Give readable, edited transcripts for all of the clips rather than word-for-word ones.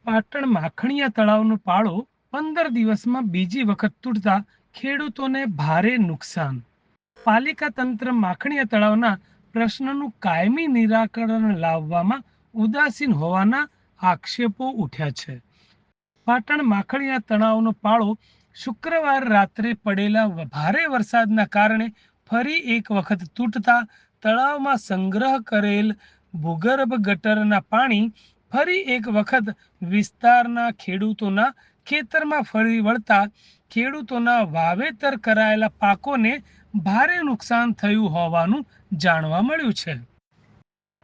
પાટણ માખણીયા તળાવનો પાળો 15 દિવસમાં બીજી વખત તૂટતા ખેડૂતોને ભારે નુકસાન. પાલિકા તંત્ર માખણીયા તળાવના પ્રશ્નનું કાયમી નિરાકરણ લાવવામાં ઉદાસીન હોવાના આક્ષેપો ઉઠ્યા છે. પાટણ માખણીયા તળાવનો પાળો શુક્રવાર રાત્રે પડેલા ભારે વરસાદના કારણે ફરી એક વખત તૂટતા તળાવમાં સંગ્રહ કરેલ ભૂગર્ભ ગટરના પાણી ફરી એક વખત વિસ્તારના ખેડૂતોના ખેતરમાં ફરી વળતા ખેડૂતોના વાવેતર કરાયેલા પાકોને ભારે નુકસાન થયું હોવાનું જાણવા મળ્યું છે.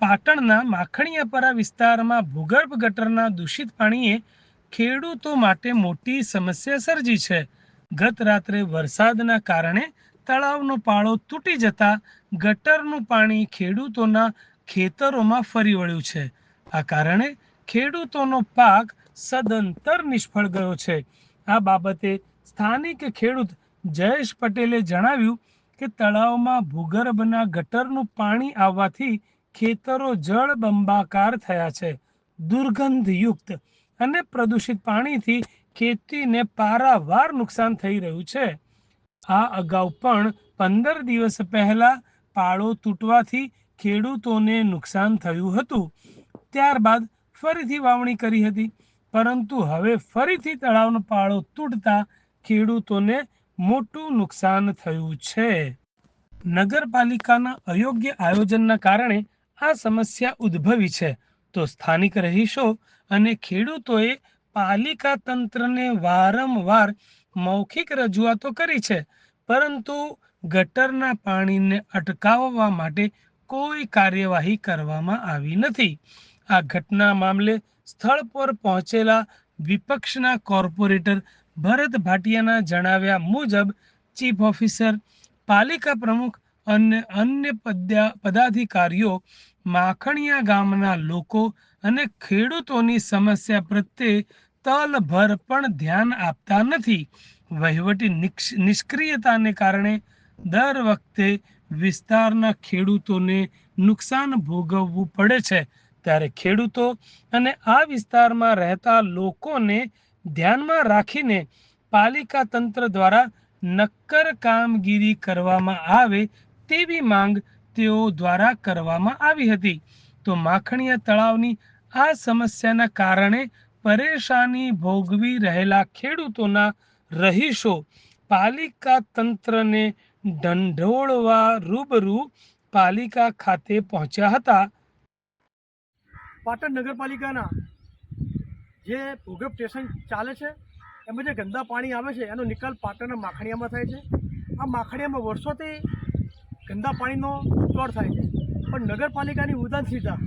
પાટણના માખણીયાપરા વિસ્તારમાં ભૂગર્ભ ગટરના દૂષિત પાણીએ ખેડૂતો માટે મોટી સમસ્યા સર્જી છે. ગત રાત્રે વરસાદના કારણે તળાવનો પાળો તૂટી જતા ગટરનું પાણી ખેડૂતોના ખેતરોમાં ફરી વળ્યું છે. આ કારણે ખેડૂતોનો પાક સદંતર નિષ્ફળ ગયો છે. આ બાબતે સ્થાનિક ખેડૂત જયેશ પટેલે જણાવ્યું કે તળાવમાં ભૂગર્ભના ગટરનું પાણી આવવાથી ખેતરો જળબંબાકાર થયા છે. દુર્ગંધયુક્ત અને પ્રદૂષિત પાણીથી ખેતીને પારાવાર નુકસાન થઈ રહ્યું છે. આ અગાઉ પણ 15 દિવસ પહેલા પાળો તૂટવાથી ખેડૂતોને નુકસાન થયું હતું. ત્યારબાદ ફરીથી વાવણી કરી હતી, પરંતુ હવે ફરીથી તળાવનો પાળો તૂટતા ખેડૂતોને મોટું નુકસાન થયું છે. નગરપાલિકાના અયોગ્ય આયોજનના કારણે આ સમસ્યા ઉદ્ભવી છે, તો સ્થાનિક રહીશો અને ખેડૂતોએ પાલિકા તંત્રને વારંવાર મૌખિક રજૂઆતો કરી છે, પરંતુ ગટરના પાણીને અટકાવવા માટે કોઈ કાર્યવાહી કરવામાં આવી નથી. આ ઘટના મામલે સ્થળ પર પહોંચેલા વિપક્ષના કોર્પોરેટર ભરત ભાટિયાના જણાવ્યા મુજબ ચીફ ઓફિસર, પાલિકા પ્રમુખ અને અન્ય પદાધિકારીઓ માખણીયા ગામના લોકો અને ખેડૂતોની સમસ્યા પ્રત્યે તલભર પણ ધ્યાન આપતા નથી. વહીવટી નિષ્ક્રિયતાને કારણે દર વખતે વિસ્તારના ખેડૂતોને નુકસાન ભોગવવું પડે છે, ત્યારે ખેડૂતો અને આ વિસ્તારમાં રહેતા લોકોને ધ્યાનમાં રાખીને પાલિકા તંત્ર દ્વારા નક્કર કામગીરી કરવામાં આવે તેવી માંગ તેઓ દ્વારા કરવામાં આવી હતી. તો માખણીયા તળાવની આ સમસ્યાના કારણે પરેશાની ભોગવી રહેલા ખેડૂતોના રહીશો પાલિકા તંત્રને ઢંઢોળવા રૂબરૂ પાલિકા ખાતે પહોંચ્યા હતા. પાટણ નગરપાલિકાના જે ભૂગર્ભ સ્ટેશન ચાલે છે એમાં જે ગંદા પાણી આવે છે એનો નિકાલ પાટણના માખણીયામાં થાય છે. આ માખણીયામાં વર્ષોથી ગંદા પાણીનો સ્ટોર થાય છે, પણ નગરપાલિકાની ઉદાસીનતા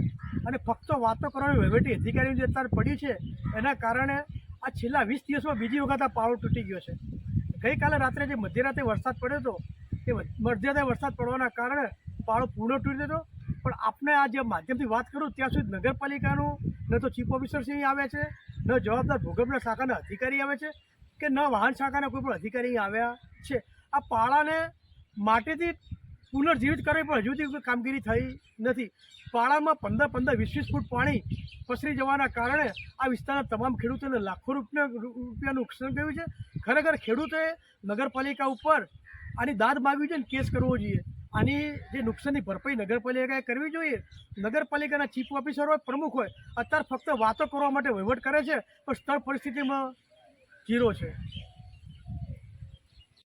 અને ફક્ત વાતો કરવાની વહીવટી અધિકારીઓ જે અત્યારે પડી છે એના કારણે આ છેલ્લા 20 દિવસમાં બીજી વખત આ પાળો તૂટી ગયો છે. ગઈકાલે રાત્રે જે મધ્યરાત્રે વરસાદ પડ્યો હતો એ મધ્યરાત્રે વરસાદ પડવાના કારણે પાળો પૂર્ણ તૂટી હતો. પણ આપને આ જે માધ્યમથી વાત કરું ત્યાં સુધી નગરપાલિકાનું ન તો ચીફ ઓફિસર શ્રી આવે છે, ન જવાબદાર ભૂગર્ભના શાખાના અધિકારી આવે છે, કે ન વાહન શાખાના કોઈ પણ અધિકારી આવ્યા છે. આ પાળાને માટીથી પુનર્જીવિત કરવી પણ હજુ સુધી કામગીરી થઈ નથી. પાળામાં 15-20 ફૂટ પાણી પસરી જવાના કારણે આ વિસ્તારના તમામ ખેડૂતોને લાખો રૂપિયાનું નુકસાન થયું છે. ખરેખર ખેડૂતોએ નગરપાલિકા ઉપર આની દાદ માગવી જોઈએ, કેસ કરવો જોઈએ. આની જે નુકસાનની ભરપાઈ નગરપાલિકાએ કરવી જોઈએ. નગરપાલિકાના ચીફ ઓફિસર હોય, પ્રમુખ હોય, અત્યારે ફક્ત વાતો કરવા માટે વહીવટ કરે છે, પણ સ્થળ પરિસ્થિતિમાં ઝીરો છે.